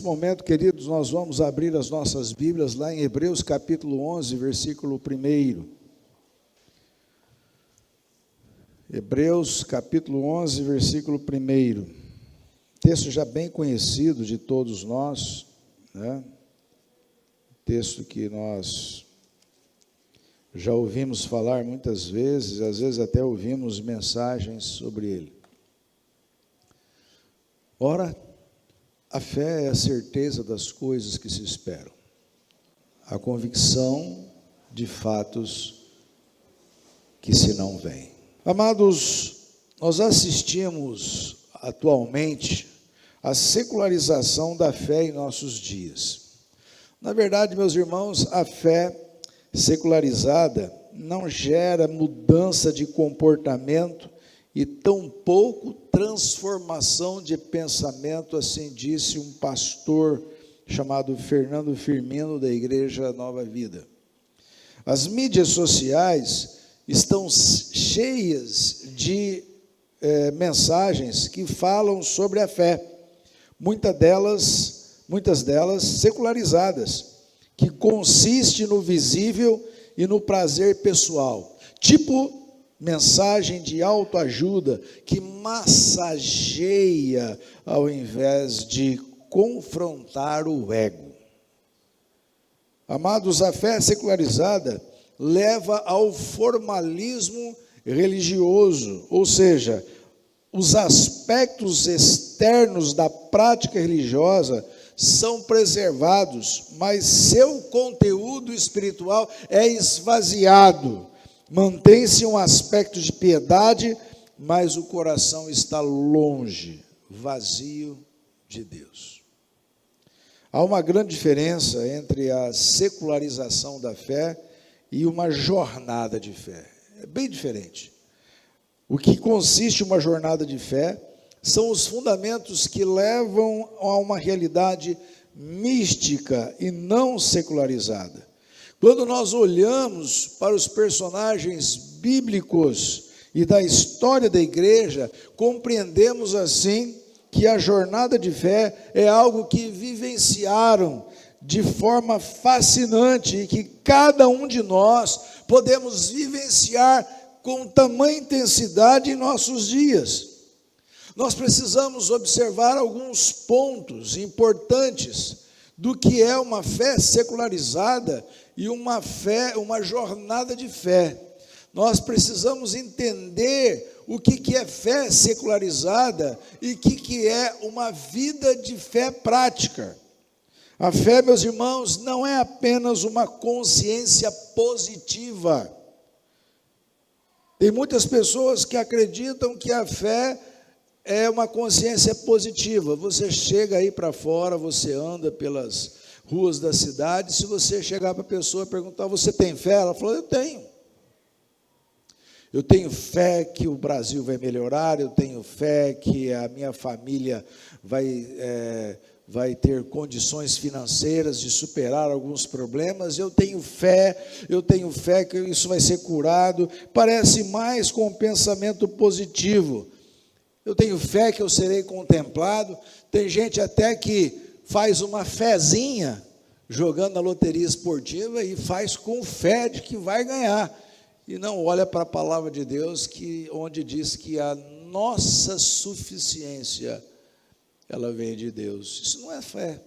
momento, queridos, nós vamos abrir as nossas Bíblias lá em Hebreus capítulo 11, versículo 1. Hebreus capítulo 11, versículo 1. Texto já bem conhecido de todos nós, né? Texto que nós já ouvimos falar muitas vezes, às vezes até ouvimos mensagens sobre ele. Ora, a fé é a certeza das coisas que se esperam, a convicção de fatos que se não veem. Amados, nós assistimos atualmente à secularização da fé em nossos dias. Na verdade, meus irmãos, a fé secularizada não gera mudança de comportamento e tampouco transformação de pensamento, assim disse um pastor chamado Fernando Firmino, da Igreja Nova Vida. As mídias sociais estão cheias de mensagens que falam sobre a fé, muitas delas secularizadas, que consiste no visível e no prazer pessoal, tipo mensagem de autoajuda que massageia ao invés de confrontar o ego. Amados, a fé secularizada leva ao formalismo religioso, ou seja, os aspectos externos da prática religiosa são preservados, mas seu conteúdo espiritual é esvaziado. Mantém-se um aspecto de piedade, mas o coração está longe, vazio de Deus. Há uma grande diferença entre a secularização da fé e uma jornada de fé. É bem diferente. O que consiste uma jornada de fé são os fundamentos que levam a uma realidade mística e não secularizada. Quando nós olhamos para os personagens bíblicos e da história da igreja, compreendemos assim que a jornada de fé é algo que vivenciaram de forma fascinante e que cada um de nós podemos vivenciar com tamanha intensidade em nossos dias. Nós precisamos observar alguns pontos importantes do que é uma fé secularizada e uma jornada de fé. Nós precisamos entender o que é fé secularizada e o que é uma vida de fé prática. A fé, meus irmãos, não é apenas uma consciência positiva. Tem muitas pessoas que acreditam que a fé é uma consciência positiva. Você chega aí para fora, você anda pelas ruas da cidade, se você chegar para a pessoa e perguntar, você tem fé? Ela falou, eu tenho. Eu tenho fé que o Brasil vai melhorar, eu tenho fé que a minha família vai ter condições financeiras de superar alguns problemas, eu tenho fé que isso vai ser curado. Parece mais com um pensamento positivo. Eu tenho fé que eu serei contemplado. Tem gente até que faz uma fezinha jogando na loteria esportiva e faz com fé de que vai ganhar. E não olha para a palavra de Deus, onde diz que a nossa suficiência, ela vem de Deus. Isso não é fé.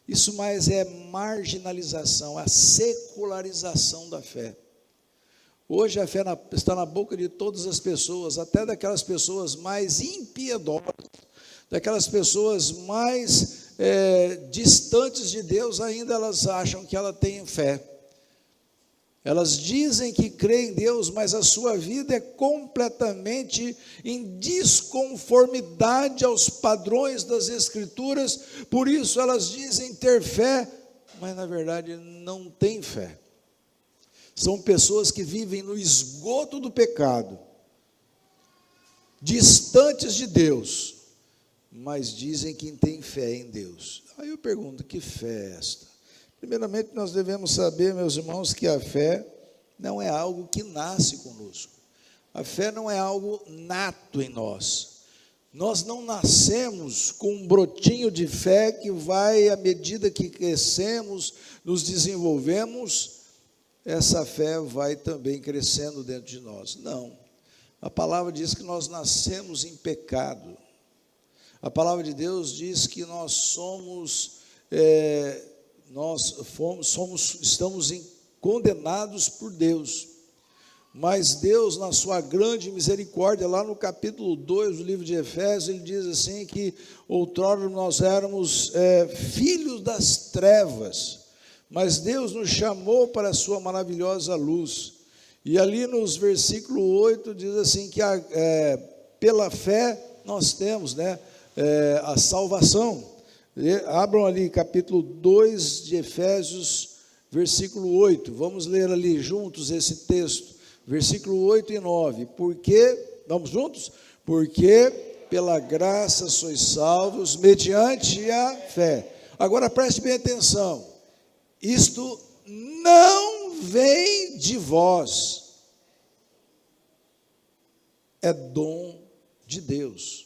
Isso mais é marginalização, a secularização da fé. Hoje a fé está na boca de todas as pessoas, até daquelas pessoas mais impiedosas, daquelas pessoas mais distantes de Deus, ainda elas acham que ela tem fé. Elas dizem que creem em Deus, mas a sua vida é completamente em desconformidade aos padrões das Escrituras, por isso elas dizem ter fé, mas na verdade não têm fé. São pessoas que vivem no esgoto do pecado, distantes de Deus, mas dizem que têm fé em Deus. Aí eu pergunto, que fé é esta? Primeiramente, nós devemos saber, meus irmãos, que a fé não é algo que nasce conosco. A fé não é algo nato em nós. Nós não nascemos com um brotinho de fé que vai, à medida que crescemos, nos desenvolvemos, essa fé vai também crescendo dentro de nós. Não. A palavra diz que nós nascemos em pecado. A palavra de Deus diz que nós estamos condenados por Deus. Mas Deus, na sua grande misericórdia, lá no capítulo 2 do livro de Efésios, ele diz assim que outrora nós éramos filhos das trevas, mas Deus nos chamou para a sua maravilhosa luz. E ali nos versículo 8 diz assim que pela fé nós temos a salvação. Abram ali capítulo 2 de Efésios, versículo 8, vamos ler ali juntos esse texto. Versículo 8 e 9, vamos juntos? Porque pela graça sois salvos, mediante a fé. Agora preste bem atenção, isto não vem de vós, é dom de Deus.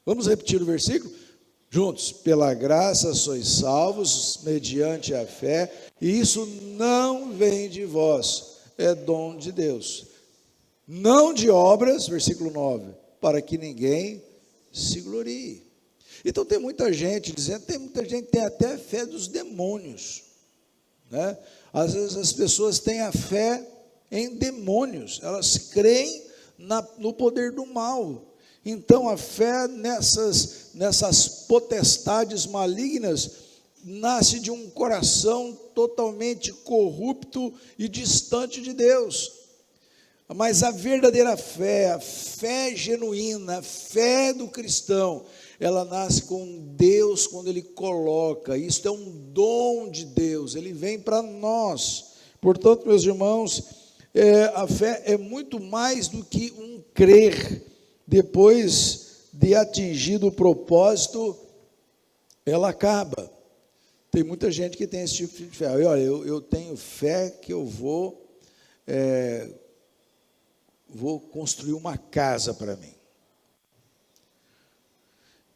Vamos repetir o versículo? Juntos, pela graça sois salvos, mediante a fé, e isso não vem de vós, é dom de Deus, não de obras, versículo 9, para que ninguém se glorie. Então tem muita gente dizendo, tem muita gente que tem até fé dos demônios, né? Às vezes as pessoas têm a fé em demônios, elas creem no poder do mal. Então a fé nessas potestades malignas nasce de um coração totalmente corrupto e distante de Deus. Mas a verdadeira fé, a fé genuína, a fé do cristão, ela nasce com Deus quando Ele coloca. Isto é um dom de Deus, Ele vem para nós. Portanto, meus irmãos, a fé é muito mais do que um crer. Depois de atingido o propósito, ela acaba. Tem muita gente que tem esse tipo de fé. Olha, eu tenho fé que eu vou construir uma casa para mim.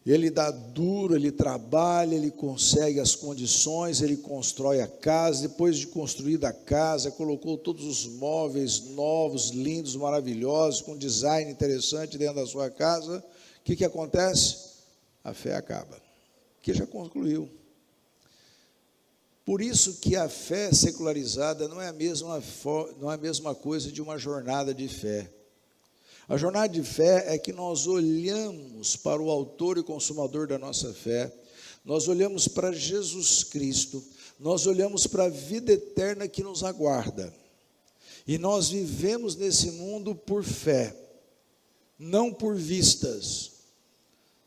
Ele dá duro, ele trabalha, ele consegue as condições, ele constrói a casa. Depois de construída a casa, colocou todos os móveis novos, lindos, maravilhosos, com design interessante dentro da sua casa. O que acontece? A fé acaba, porque já concluiu. Por isso que a fé secularizada não é a mesma coisa de uma jornada de fé. A jornada de fé é que nós olhamos para o autor e consumador da nossa fé, nós olhamos para Jesus Cristo, nós olhamos para a vida eterna que nos aguarda. E nós vivemos nesse mundo por fé, não por vistas,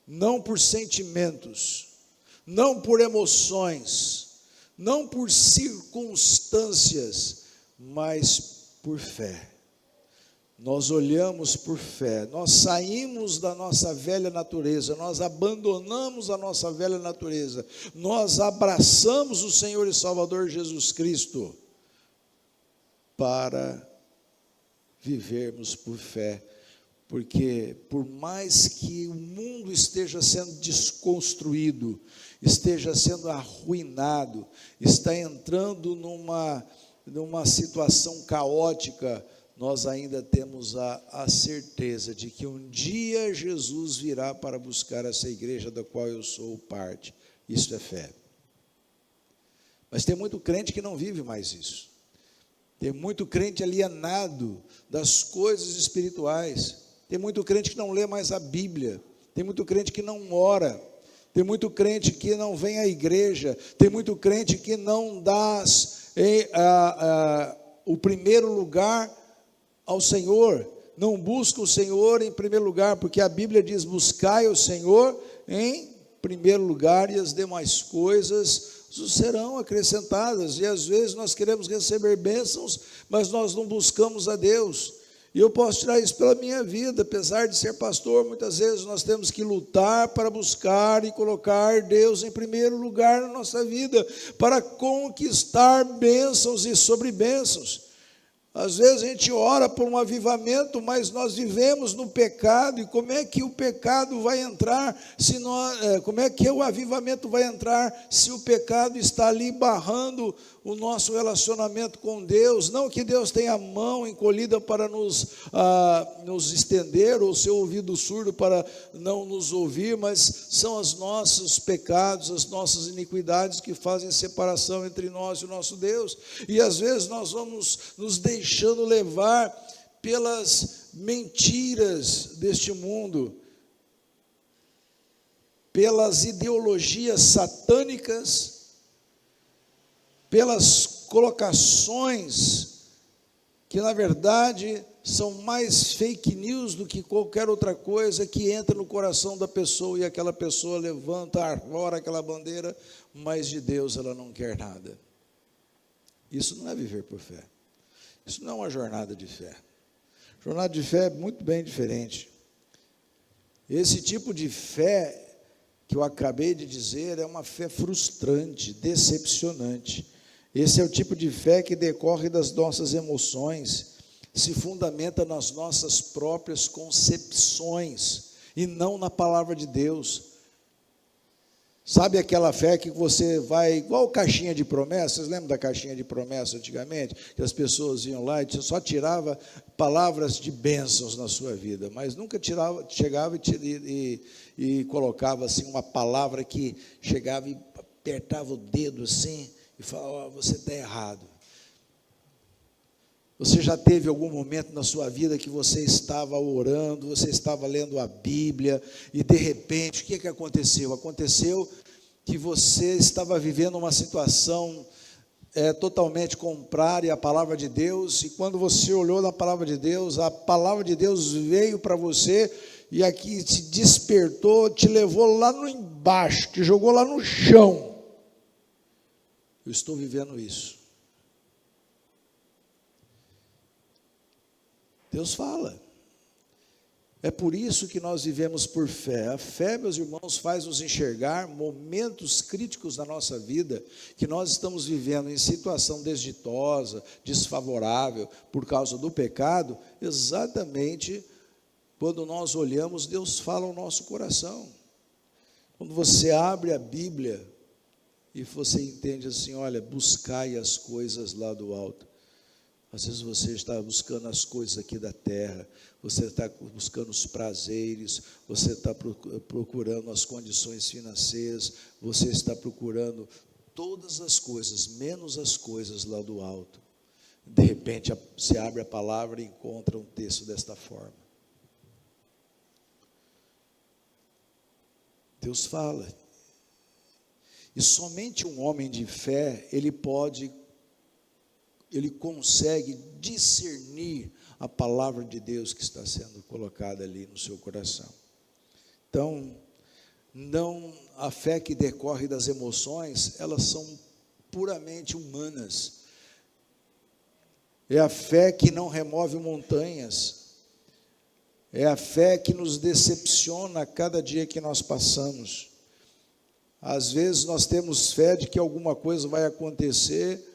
não por sentimentos, não por emoções, não por circunstâncias, mas por fé. Nós olhamos por fé, nós saímos da nossa velha natureza, nós abandonamos a nossa velha natureza, nós abraçamos o Senhor e Salvador Jesus Cristo para vivermos por fé, porque por mais que o mundo esteja sendo desconstruído, esteja sendo arruinado, está entrando numa situação caótica, nós ainda temos a certeza de que um dia Jesus virá para buscar essa igreja da qual eu sou parte. Isso é fé. Mas tem muito crente que não vive mais isso. Tem muito crente alienado das coisas espirituais. Tem muito crente que não lê mais a Bíblia. Tem muito crente que não ora. Tem muito crente que não vem à igreja. Tem muito crente que não dá o primeiro lugar ao Senhor, não busca o Senhor em primeiro lugar, porque a Bíblia diz, buscai o Senhor em primeiro lugar, e as demais coisas serão acrescentadas. E às vezes nós queremos receber bênçãos, mas nós não buscamos a Deus. E eu posso tirar isso pela minha vida, apesar de ser pastor, muitas vezes nós temos que lutar para buscar e colocar Deus em primeiro lugar na nossa vida, para conquistar bênçãos e sobre bênçãos. Às vezes a gente ora por um avivamento, mas nós vivemos no pecado, e como é que o pecado vai entrar, como é que o avivamento vai entrar se o pecado está ali barrando o nosso relacionamento com Deus? Não que Deus tenha a mão encolhida para nos estender, ou seu ouvido surdo para não nos ouvir, mas são os nossos pecados, as nossas iniquidades que fazem separação entre nós e o nosso Deus. E às vezes nós vamos nos deixando levar pelas mentiras deste mundo, pelas ideologias satânicas, pelas colocações que na verdade são mais fake news do que qualquer outra coisa, que entra no coração da pessoa, e aquela pessoa levanta, arvora aquela bandeira, mas de Deus ela não quer nada. Isso não é viver por fé. Isso não é uma jornada de fé. Jornada de fé é muito bem diferente. Esse tipo de fé que eu acabei de dizer é uma fé frustrante, decepcionante. Esse é o tipo de fé que decorre das nossas emoções, se fundamenta nas nossas próprias concepções e não na palavra de Deus. Sabe aquela fé que você vai, igual caixinha de promessas? Vocês lembram da caixinha de promessas antigamente? Que as pessoas iam lá e só tirava palavras de bênçãos na sua vida, mas nunca chegava e colocava assim uma palavra que chegava e apertava o dedo assim e falava: você está errado. Você já teve algum momento na sua vida que você estava orando, você estava lendo a Bíblia, e de repente, o que aconteceu? Aconteceu que você estava vivendo uma situação totalmente contrária à palavra de Deus, e quando você olhou na palavra de Deus, a palavra de Deus veio para você, e aqui te despertou, te levou lá no embaixo, te jogou lá no chão. Eu estou vivendo isso. Deus fala. É por isso que nós vivemos por fé. A fé, meus irmãos, faz nos enxergar momentos críticos da nossa vida, que nós estamos vivendo em situação desditosa, desfavorável, por causa do pecado. Exatamente quando nós olhamos, Deus fala ao nosso coração. Quando você abre a Bíblia e você entende assim: olha, buscai as coisas lá do alto. Às vezes você está buscando as coisas aqui da terra, você está buscando os prazeres, você está procurando as condições financeiras, você está procurando todas as coisas, menos as coisas lá do alto. De repente você abre a palavra e encontra um texto desta forma. Deus fala. E somente um homem de fé, ele consegue discernir a palavra de Deus que está sendo colocada ali no seu coração. Então, a fé que decorre das emoções, elas são puramente humanas. É a fé que não remove montanhas. É a fé que nos decepciona a cada dia que nós passamos. Às vezes nós temos fé de que alguma coisa vai acontecer,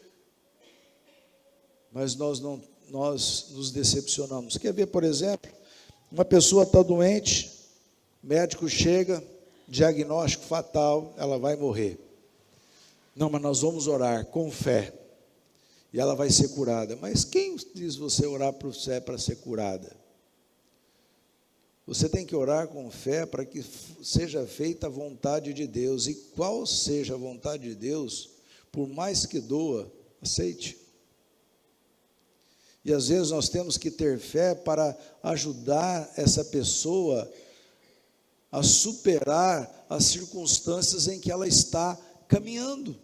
mas nós nos decepcionamos. Quer ver, por exemplo, uma pessoa está doente, médico chega, diagnóstico fatal, ela vai morrer. Não, mas nós vamos orar com fé, e ela vai ser curada. Mas quem diz você orar por fé para ser curada? Você tem que orar com fé para que seja feita a vontade de Deus, e qual seja a vontade de Deus, por mais que doa, aceite. E às vezes nós temos que ter fé para ajudar essa pessoa a superar as circunstâncias em que ela está caminhando.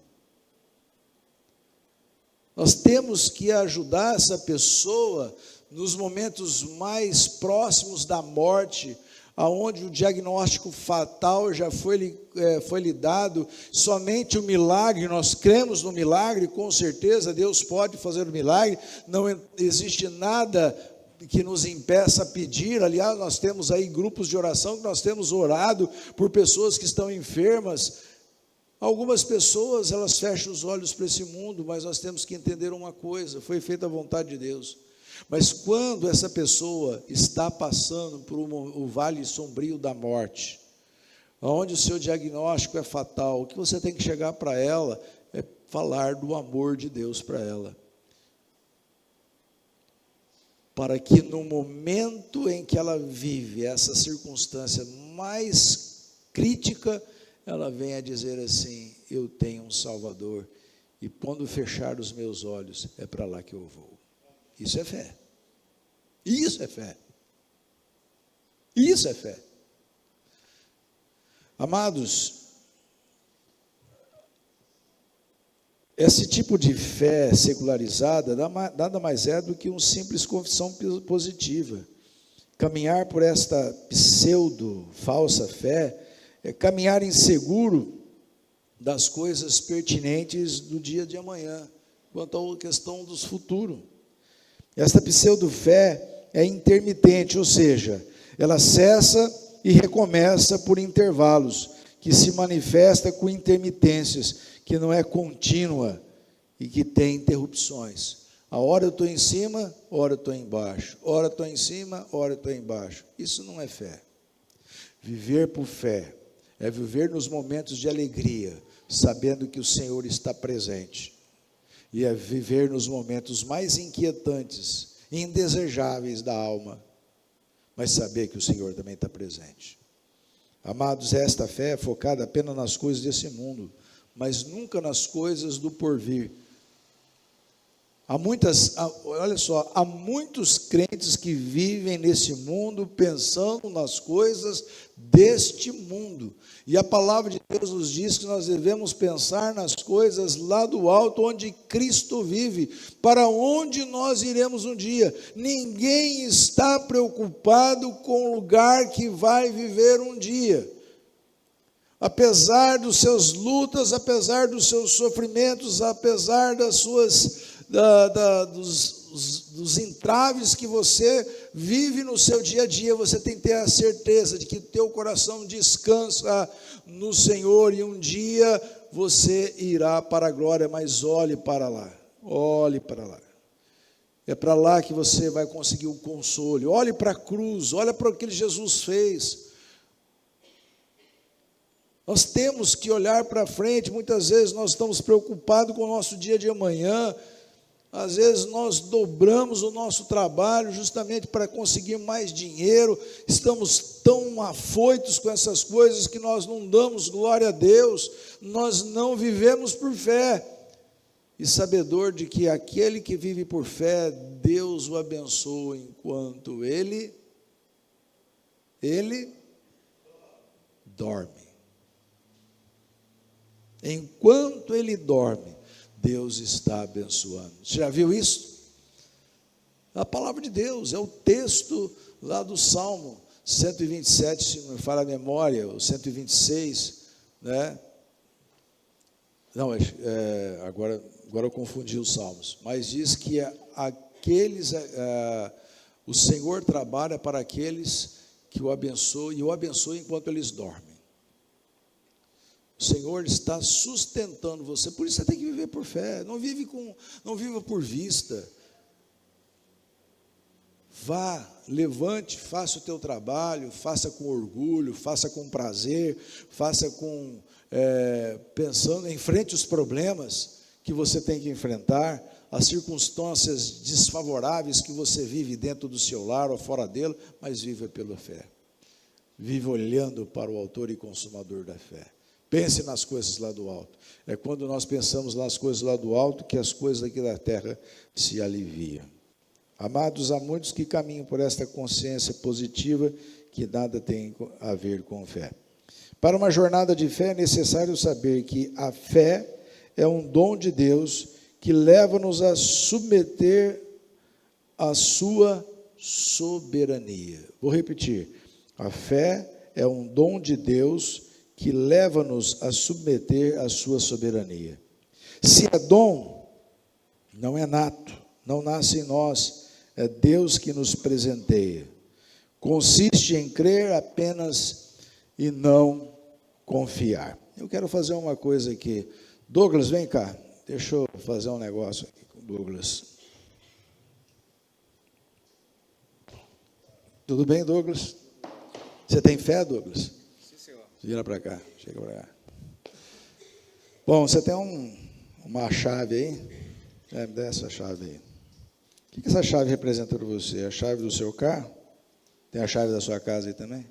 Nós temos que ajudar essa pessoa nos momentos mais próximos da morte, aonde o diagnóstico fatal já foi lhe dado. Somente o milagre, nós cremos no milagre, com certeza Deus pode fazer o milagre, não existe nada que nos impeça a pedir. Aliás, nós temos aí grupos de oração que nós temos orado por pessoas que estão enfermas. Algumas pessoas, elas fecham os olhos para esse mundo, mas nós temos que entender uma coisa: foi feita a vontade de Deus. Mas quando essa pessoa está passando por o vale sombrio da morte, onde o seu diagnóstico é fatal, o que você tem que chegar para ela é falar do amor de Deus para ela, para que no momento em que ela vive essa circunstância mais crítica, ela venha dizer assim: eu tenho um Salvador, e quando fechar os meus olhos, é para lá que eu vou. Isso é fé. Isso é fé. Isso é fé. Amados, esse tipo de fé secularizada nada mais é do que uma simples confissão positiva. Caminhar por esta pseudo-falsa fé é caminhar inseguro das coisas pertinentes do dia de amanhã, quanto à questão dos futuros. Esta pseudo-fé é intermitente, ou seja, ela cessa e recomeça por intervalos, que se manifesta com intermitências, que não é contínua e que tem interrupções. A hora eu estou em cima, hora eu estou embaixo, hora eu estou em cima, hora eu estou embaixo. Isso não é fé. Viver por fé é viver nos momentos de alegria, sabendo que o Senhor está presente. E é viver nos momentos mais inquietantes, indesejáveis da alma, mas saber que o Senhor também está presente. Amados, esta fé é focada apenas nas coisas desse mundo, mas nunca nas coisas do porvir. Olha só, há muitos crentes que vivem nesse mundo pensando nas coisas deste mundo. E a palavra de Deus nos diz que nós devemos pensar nas coisas lá do alto, onde Cristo vive, para onde nós iremos um dia. Ninguém está preocupado com o lugar que vai viver um dia. Apesar dos seus lutas, apesar dos seus sofrimentos, apesar das suas dos entraves que você vive no seu dia a dia, você tem que ter a certeza de que teu coração descansa no Senhor, e um dia você irá para a glória. Mas olhe para lá, olhe para lá. É para lá que você vai conseguir o consolo. Olhe para a cruz, olhe para o que Jesus fez. Nós temos que olhar para frente. Muitas vezes nós estamos preocupados com o nosso dia de amanhã. Às vezes nós dobramos o nosso trabalho justamente para conseguir mais dinheiro, estamos tão afoitos com essas coisas que nós não damos glória a Deus, nós não vivemos por fé, e sabedor de que aquele que vive por fé, Deus o abençoa enquanto ele dorme. Enquanto ele dorme, Deus está abençoando. Você já viu isso? A palavra de Deus, é o texto lá do Salmo 127, se não me falha a memória, o 126, né? Não, agora eu confundi os salmos, mas diz que o Senhor trabalha para aqueles que o abençoam, e o abençoa enquanto eles dormem. O Senhor está sustentando você, por isso você tem que viver por fé, não viva por vista. Vá, levante, faça o teu trabalho, faça com orgulho, faça com prazer, faça pensando, enfrente os problemas que você tem que enfrentar, as circunstâncias desfavoráveis que você vive dentro do seu lar ou fora dele, mas viva pela fé. Viva olhando para o autor e consumador da fé. Pense nas coisas lá do alto. É quando nós pensamos nas coisas lá do alto que as coisas aqui da terra se aliviam. Amados, há muitos que caminham por esta consciência positiva que nada tem a ver com fé. Para uma jornada de fé é necessário saber que a fé é um dom de Deus que leva-nos a submeter a sua soberania. Vou repetir. A fé é um dom de Deus que leva-nos a submeter a sua soberania. Se é dom, não é nato, não nasce em nós, é Deus que nos presenteia. Consiste em crer apenas e não confiar. Eu quero fazer uma coisa aqui. Douglas, vem cá. Deixa eu fazer um negócio aqui com o Douglas. Tudo bem, Douglas? Você tem fé, Douglas? Sim, senhor. Vira para cá, chega para cá. Bom, você tem uma chave aí? Me dá essa chave aí. O que essa chave representa para você? A chave do seu carro? Tem a chave da sua casa aí também?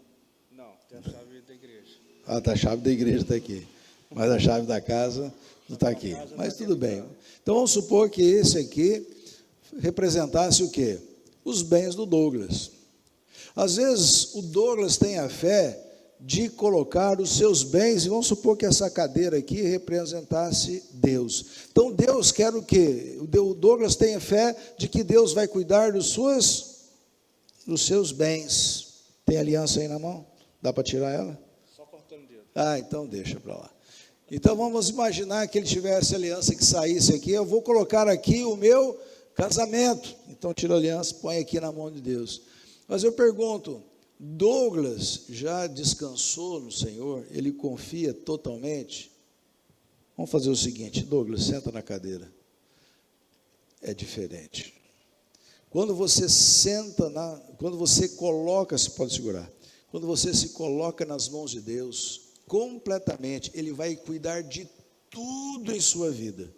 Não, tem a chave da igreja. Tá, a chave da igreja está aqui. Mas a chave da casa não está aqui. Mas tudo bem. Então vamos supor que esse aqui representasse o quê? Os bens do Douglas. Às vezes o Douglas tem a fé de colocar os seus bens, e vamos supor que essa cadeira aqui representasse Deus. Então Deus quer o quê? O Douglas tem a fé de que Deus vai cuidar dos seus bens. Tem aliança aí na mão? Dá para tirar ela? Só cortando o dedo. Então deixa para lá. Então vamos imaginar que ele tivesse aliança que saísse aqui. Eu vou colocar aqui o meu casamento. Então tira a aliança, põe aqui na mão de Deus. Mas eu pergunto, Douglas já descansou no Senhor? Ele confia totalmente? Vamos fazer o seguinte, Douglas, senta na cadeira. É diferente. Quando você quando você coloca, você pode segurar, quando você se coloca nas mãos de Deus, completamente, Ele vai cuidar de tudo em sua vida.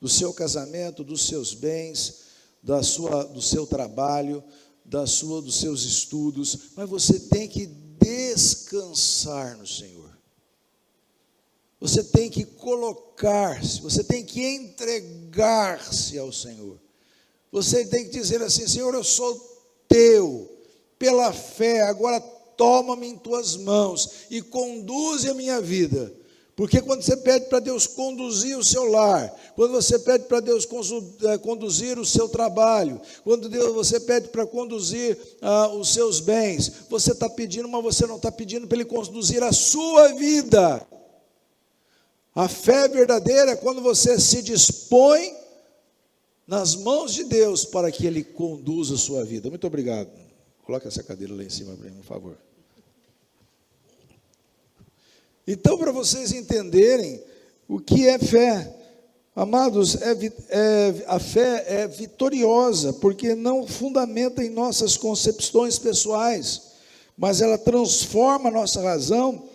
Do seu casamento, dos seus bens, do seu trabalho, dos seus estudos, mas você tem que descansar no Senhor. Você tem que colocar-se, você tem que entregar-se ao Senhor. Você tem que dizer assim, Senhor, eu sou teu, pela fé, agora toma-me em tuas mãos e conduze a minha vida. Porque quando você pede para Deus conduzir o seu lar, quando você pede para Deus conduzir o seu trabalho, quando você pede para conduzir os seus bens, você está pedindo, mas você não está pedindo para Ele conduzir a sua vida. A fé verdadeira é quando você se dispõe nas mãos de Deus para que Ele conduza a sua vida. Muito obrigado. Coloca essa cadeira lá em cima para mim, por favor. Então, para vocês entenderem o que é fé, amados, a fé é vitoriosa, porque não fundamenta em nossas concepções pessoais, mas ela transforma a nossa razão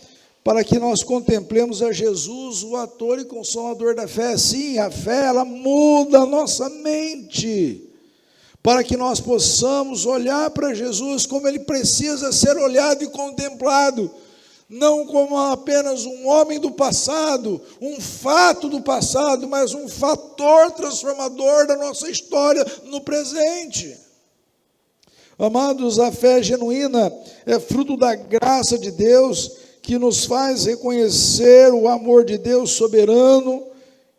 para que nós contemplemos a Jesus, o autor e consolador da fé. Sim, a fé, ela muda a nossa mente, para que nós possamos olhar para Jesus como Ele precisa ser olhado e contemplado, não como apenas um homem do passado, um fato do passado, mas um fator transformador da nossa história no presente. Amados, a fé genuína é fruto da graça de Deus, que nos faz reconhecer o amor de Deus soberano,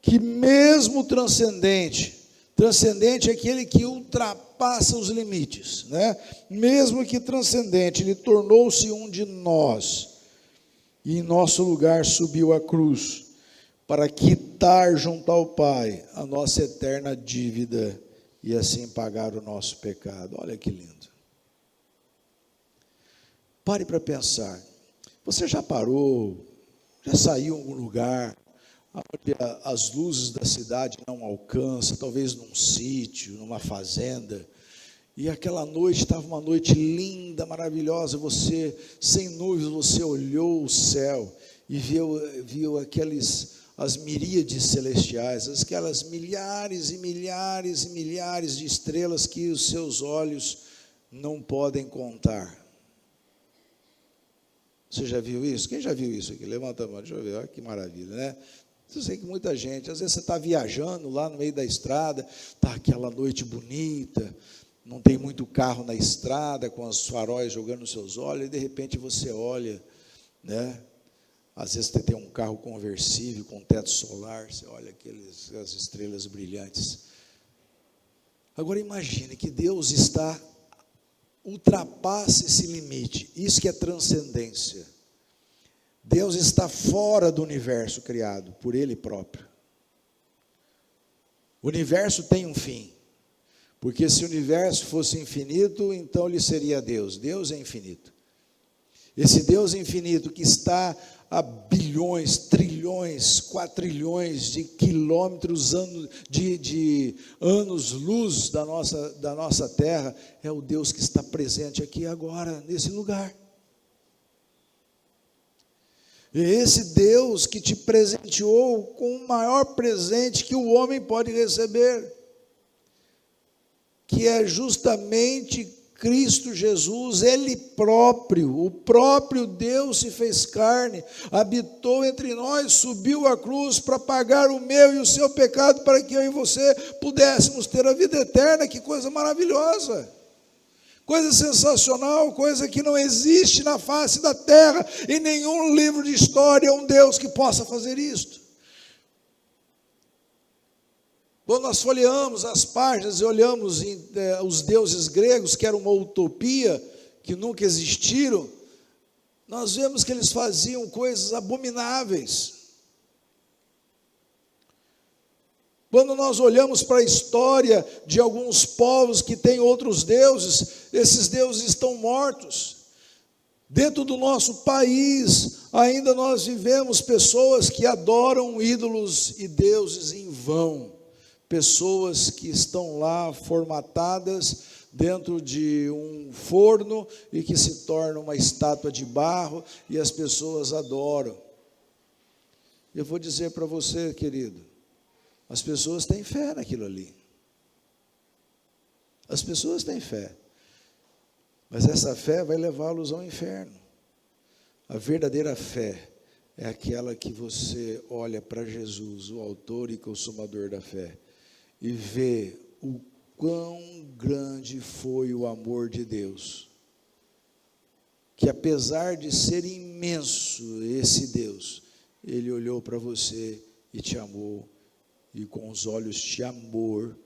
que mesmo transcendente é aquele que ultrapassa os limites, né? Mesmo que transcendente, Ele tornou-se um de nós, e em nosso lugar subiu a cruz, para quitar junto ao Pai a nossa eterna dívida, e assim pagar o nosso pecado. Olha que lindo. Pare para pensar. Você já parou, já saiu em algum lugar, onde as luzes da cidade não alcançam, talvez num sítio, numa fazenda, e aquela noite estava uma noite linda, maravilhosa, você, sem nuvens, você olhou o céu e viu as miríades celestiais, aquelas milhares e milhares e milhares de estrelas que os seus olhos não podem contar. Você já viu isso? Quem já viu isso aqui? Levanta a mão, deixa eu ver, olha que maravilha, né? Eu sei que muita gente, às vezes você está viajando lá no meio da estrada, está aquela noite bonita, não tem muito carro na estrada, com os faróis jogando nos seus olhos, e de repente você olha, né? Às vezes você tem um carro conversível com teto solar, você olha as estrelas brilhantes. Agora imagine que Deus ultrapassa esse limite, isso que é transcendência. Deus está fora do universo criado por Ele próprio. O universo tem um fim, porque se o universo fosse infinito, então ele seria Deus. Deus é infinito. Esse Deus infinito que está a bilhões, trilhões, quatrilhões de quilômetros, de anos-luz da nossa terra, é o Deus que está presente aqui agora, nesse lugar. É esse Deus que te presenteou com o maior presente que o homem pode receber, que é justamente Cristo Jesus, Ele próprio, o próprio Deus se fez carne, habitou entre nós, subiu à cruz para pagar o meu e o seu pecado, para que eu e você pudéssemos ter a vida eterna. Que coisa maravilhosa! Coisa sensacional, coisa que não existe na face da terra, em nenhum livro de história, um Deus que possa fazer isto. Quando nós folheamos as páginas e olhamos os deuses gregos, que era uma utopia, que nunca existiram, nós vemos que eles faziam coisas abomináveis. Quando nós olhamos para a história de alguns povos que têm outros deuses, esses deuses estão mortos. Dentro do nosso país, ainda nós vivemos pessoas que adoram ídolos e deuses em vão. Pessoas que estão lá formatadas dentro de um forno e que se tornam uma estátua de barro e as pessoas adoram. Eu vou dizer para você, querido, as pessoas têm fé naquilo ali. As pessoas têm fé. Mas essa fé vai levá-los ao inferno. A verdadeira fé é aquela que você olha para Jesus, o autor e consumador da fé, e vê o quão grande foi o amor de Deus. Que apesar de ser imenso esse Deus, Ele olhou para você e te amou. E com os olhos de amor,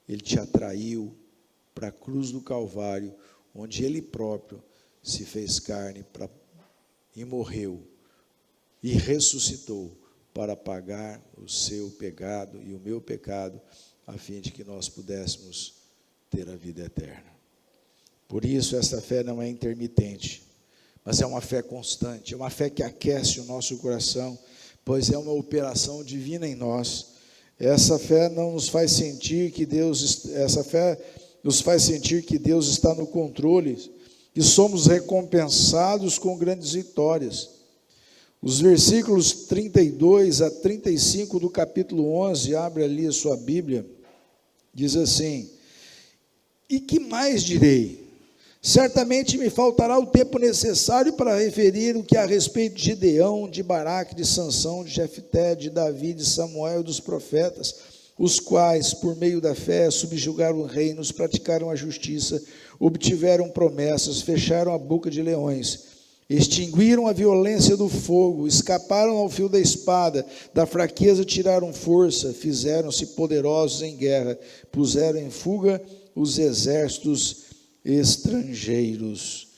Ele te atraiu para a cruz do Calvário, onde Ele próprio se fez carne e morreu, e ressuscitou para pagar o seu pecado e o meu pecado, a fim de que nós pudéssemos ter a vida eterna. Por isso, essa fé não é intermitente, mas é uma fé constante, é uma fé que aquece o nosso coração, pois é uma operação divina em nós. Essa fé não nos faz sentir que essa fé nos faz sentir que Deus está no controle, e somos recompensados com grandes vitórias. Os versículos 32 a 35 do capítulo 11, abre ali a sua Bíblia, diz assim: e que mais direi? Certamente me faltará o tempo necessário para referir o que a respeito de Gideão, de Baraque, de Sansão, de Jefté, de Davi, de Samuel e dos profetas, os quais, por meio da fé, subjugaram reinos, praticaram a justiça, obtiveram promessas, fecharam a boca de leões, extinguiram a violência do fogo, escaparam ao fio da espada, da fraqueza tiraram força, fizeram-se poderosos em guerra, puseram em fuga os exércitos estrangeiros.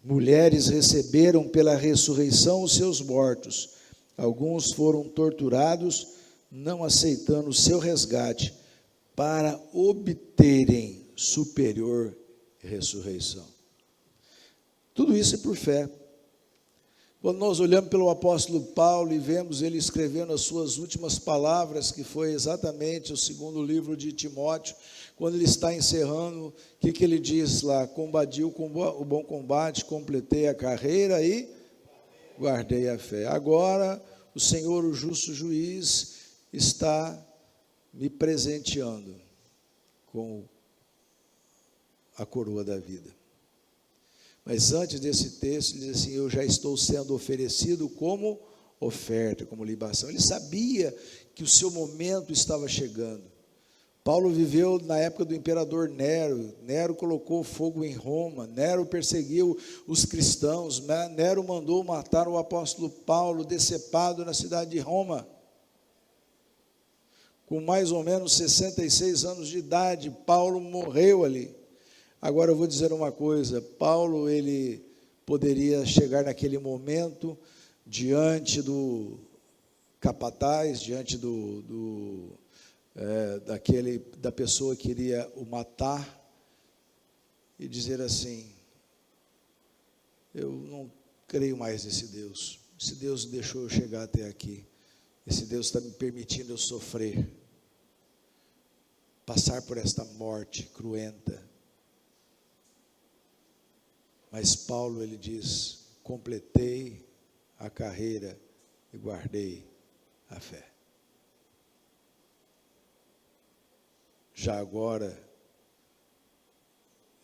Mulheres receberam pela ressurreição os seus mortos, alguns foram torturados, não aceitando o seu resgate, para obterem superior ressurreição. Tudo isso é por fé. Quando nós olhamos pelo apóstolo Paulo e vemos ele escrevendo as suas últimas palavras, que foi exatamente o segundo livro de Timóteo, quando ele está encerrando, o que ele diz lá? Combati o bom combate, completei a carreira e guardei a fé. Agora, o Senhor, o justo juiz, está me presenteando com a coroa da vida. Mas antes desse texto, ele diz assim: eu já estou sendo oferecido como oferta, como libação. Ele sabia que o seu momento estava chegando. Paulo viveu na época do imperador Nero. Nero colocou fogo em Roma, Nero perseguiu os cristãos, Nero mandou matar o apóstolo Paulo, decepado na cidade de Roma. Com mais ou menos 66 anos de idade, Paulo morreu ali. Agora eu vou dizer uma coisa: Paulo, ele poderia chegar naquele momento, diante do capataz, diante da pessoa que iria o matar, e dizer assim: eu não creio mais nesse Deus, esse Deus deixou eu chegar até aqui, esse Deus está me permitindo eu sofrer, passar por esta morte cruenta. Mas Paulo, ele diz: completei a carreira e guardei a fé. Já agora,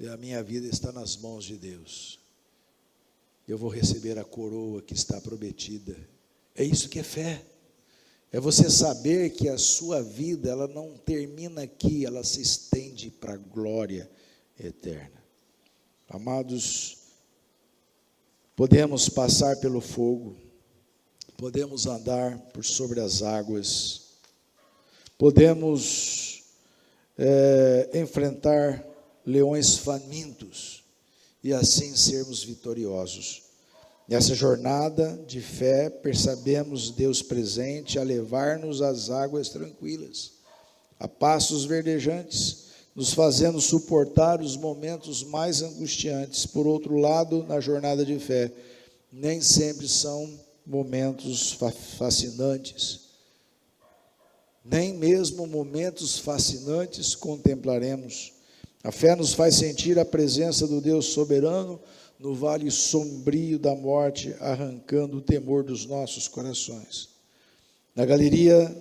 a minha vida está nas mãos de Deus. Eu vou receber a coroa que está prometida. É isso que é fé. É você saber que a sua vida, ela não termina aqui, ela se estende para a glória eterna. Amados, podemos passar pelo fogo, podemos andar por sobre as águas, podemos enfrentar leões famintos e assim sermos vitoriosos. Nessa jornada de fé, percebemos Deus presente a levar-nos às águas tranquilas, a passos verdejantes, nos fazendo suportar os momentos mais angustiantes. Por outro lado, na jornada de fé, nem sempre são momentos fascinantes, nem mesmo momentos fascinantes contemplaremos. A fé nos faz sentir a presença do Deus soberano no vale sombrio da morte, arrancando o temor dos nossos corações. Na galeria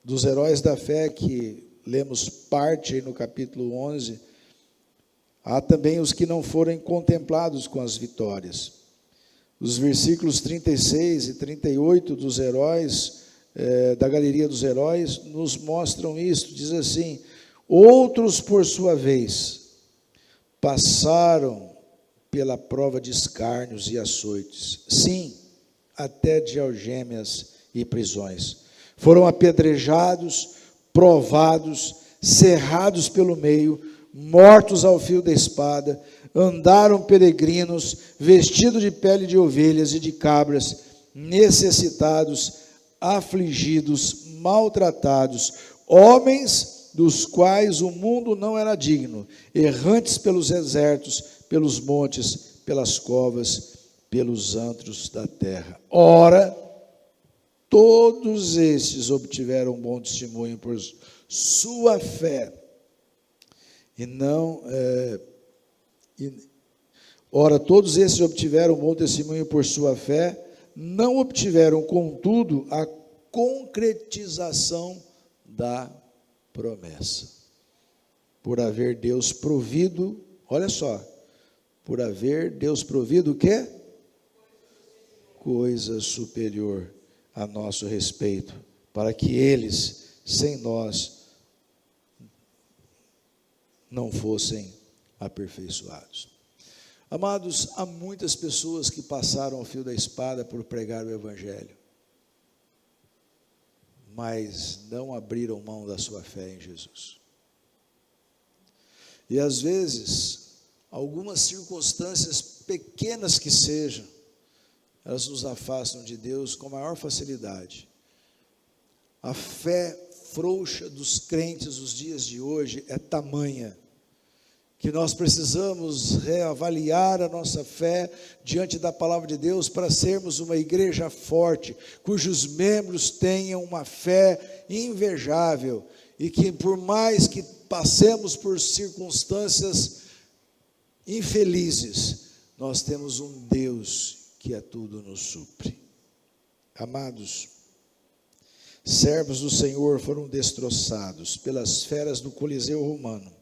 dos heróis da fé, que lemos parte no capítulo 11, há também os que não foram contemplados com as vitórias. Os versículos 36 e 38 dos heróis, da galeria dos heróis, nos mostram isso. Diz assim: outros, por sua vez, passaram pela prova de escárnios e açoites, sim, até de algemas e prisões. Foram apedrejados, provados, cerrados pelo meio, mortos ao fio da espada, andaram peregrinos, vestidos de pele de ovelhas e de cabras, necessitados, afligidos, maltratados, homens dos quais o mundo não era digno, errantes pelos desertos, pelos montes, pelas covas, pelos antros da terra. Ora, todos estes obtiveram bom testemunho por sua fé, ora, todos estes obtiveram bom testemunho por sua fé, não obtiveram, contudo, a concretização da promessa. Por haver Deus provido, olha só, por haver Deus provido o quê? Coisa superior a nosso respeito, para que eles, sem nós, não fossem aperfeiçoados. Amados, há muitas pessoas que passaram ao fio da espada por pregar o Evangelho, mas não abriram mão da sua fé em Jesus. E às vezes, algumas circunstâncias pequenas que sejam, elas nos afastam de Deus com a maior facilidade. A fé frouxa dos crentes nos dias de hoje é tamanha, que nós precisamos reavaliar a nossa fé diante da palavra de Deus para sermos uma igreja forte, cujos membros tenham uma fé invejável e que, por mais que passemos por circunstâncias infelizes, nós temos um Deus que a tudo nos supre. Amados, servos do Senhor foram destroçados pelas feras do Coliseu romano,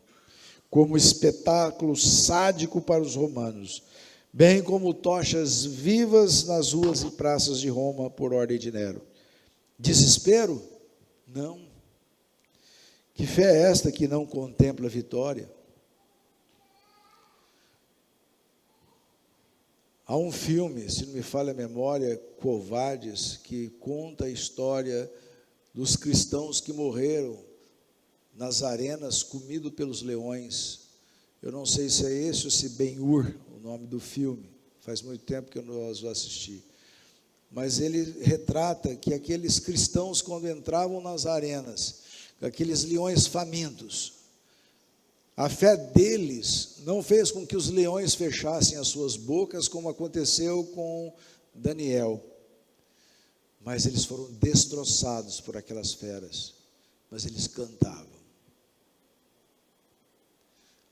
como espetáculo sádico para os romanos, bem como tochas vivas nas ruas e praças de Roma por ordem de Nero. Desespero? Não. Que fé é esta que não contempla a vitória? Há um filme, se não me falha a memória, Covardes, que conta a história dos cristãos que morreram nas arenas, comido pelos leões. Eu não sei se é esse ou se Ben-Hur, o nome do filme. Faz muito tempo que eu não os assisti. Mas ele retrata que aqueles cristãos, quando entravam nas arenas, aqueles leões famintos, a fé deles não fez com que os leões fechassem as suas bocas, como aconteceu com Daniel. mas eles foram destroçados por aquelas feras, mas eles cantavam.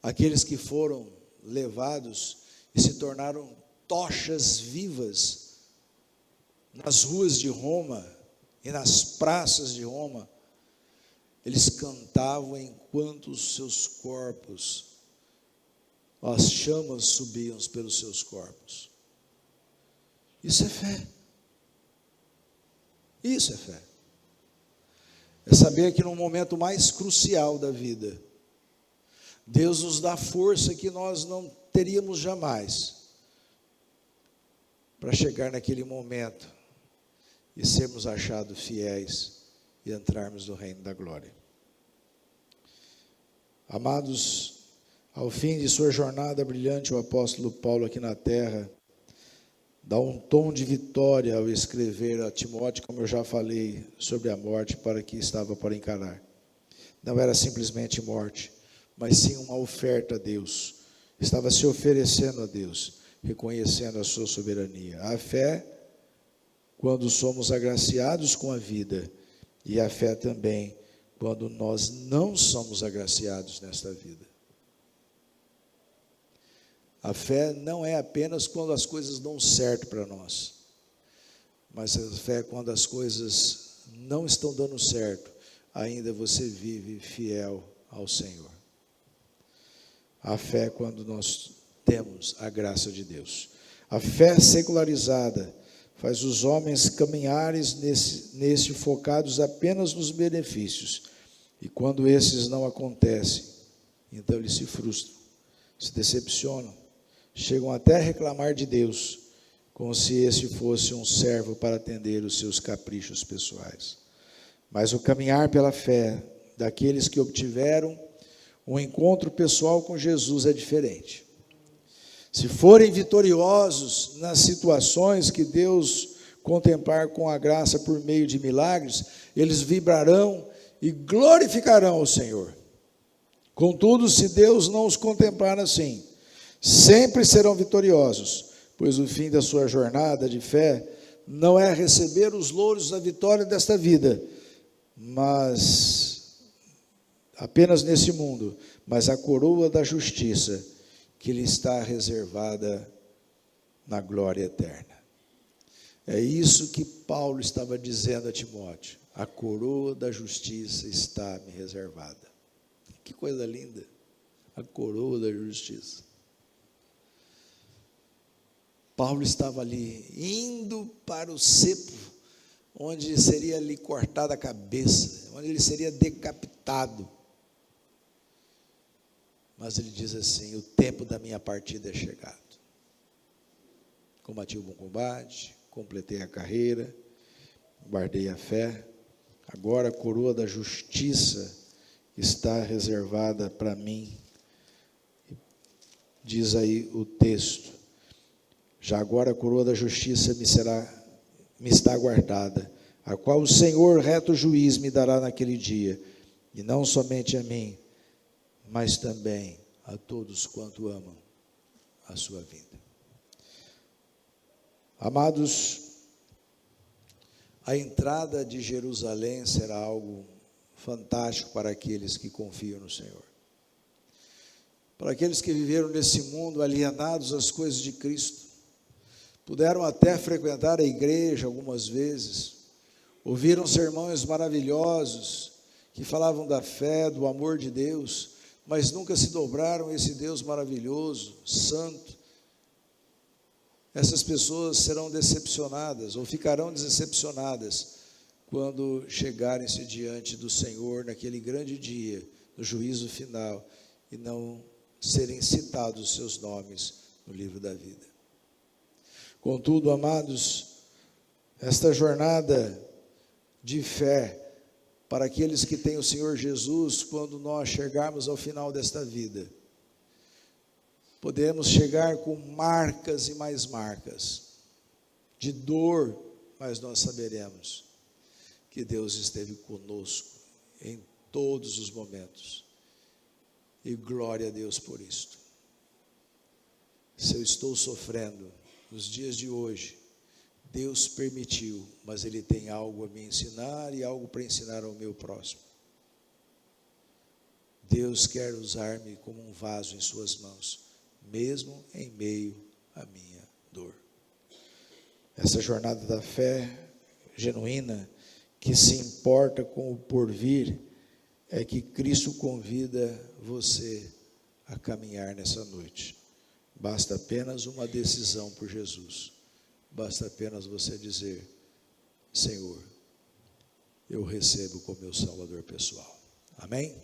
Aqueles que foram levados e se tornaram tochas vivas nas ruas de Roma e nas praças de Roma, eles cantavam enquanto os seus corpos, as chamas subiam pelos seus corpos. Isso é fé. Isso é fé. É saber que no momento mais crucial da vida, Deus nos dá força que nós não teríamos jamais para chegar naquele momento e sermos achados fiéis e entrarmos no reino da glória. Amados, ao fim de sua jornada brilhante, o apóstolo Paulo aqui na terra dá um tom de vitória ao escrever a Timóteo, como eu já falei, sobre a morte para que estava para encarar. Não era simplesmente morte, mas sim uma oferta a Deus. Estava se oferecendo a Deus, reconhecendo a sua soberania. A fé, quando somos agraciados com a vida, e a fé também, quando nós não somos agraciados nesta vida. A fé não é apenas quando as coisas dão certo para nós, mas a fé é quando as coisas não estão dando certo, ainda você vive fiel ao Senhor. A fé é quando nós temos a graça de Deus. A fé secularizada faz os homens caminharem nesse focados apenas nos benefícios, e quando esses não acontecem, então eles se frustram, se decepcionam, chegam até a reclamar de Deus, como se esse fosse um servo para atender os seus caprichos pessoais. Mas o caminhar pela fé daqueles que obtiveram um encontro pessoal com Jesus é diferente. Se forem vitoriosos nas situações que Deus contemplar com a graça por meio de milagres, eles vibrarão e glorificarão o Senhor. Contudo, se Deus não os contemplar assim, sempre serão vitoriosos, pois o fim da sua jornada de fé não é receber os louros da vitória desta vida, mas apenas nesse mundo, mas a coroa da justiça que lhe está reservada na glória eterna. É isso que Paulo estava dizendo a Timóteo: a coroa da justiça está me reservada. Que coisa linda, a coroa da justiça. Paulo estava ali, indo para o cepo, onde seria lhe cortada a cabeça, onde ele seria decapitado. Mas ele diz assim: o tempo da minha partida é chegado. Combati o bom combate, completei a carreira, guardei a fé. Agora a coroa da justiça está reservada para mim. Diz aí o texto: já agora a coroa da justiça me está guardada, a qual o Senhor, reto juiz, me dará naquele dia, e não somente a mim, mas também a todos quanto amam a sua vida. Amados, a entrada de Jerusalém será algo fantástico para aqueles que confiam no Senhor. Para aqueles que viveram nesse mundo alienados às coisas de Cristo, puderam até frequentar a igreja algumas vezes, ouviram sermões maravilhosos que falavam da fé, do amor de Deus, mas nunca se dobraram a esse Deus maravilhoso, santo. Essas pessoas serão decepcionadas, ou ficarão decepcionadas, quando chegarem-se diante do Senhor naquele grande dia, no juízo final, e não serem citados os seus nomes no livro da vida. Contudo, amados, esta jornada de fé para aqueles que têm o Senhor Jesus, quando nós chegarmos ao final desta vida, podemos chegar com marcas e mais marcas de dor, mas nós saberemos que Deus esteve conosco em todos os momentos, e glória a Deus por isto. Se eu estou sofrendo nos dias de hoje, Deus permitiu, mas Ele tem algo a me ensinar e algo para ensinar ao meu próximo. Deus quer usar-me como um vaso em suas mãos, mesmo em meio à minha dor. Essa jornada da fé genuína, que se importa com o porvir, é que Cristo convida você a caminhar nessa noite. Basta apenas uma decisão por Jesus. Basta apenas você dizer: Senhor, eu recebo como meu Salvador pessoal. Amém?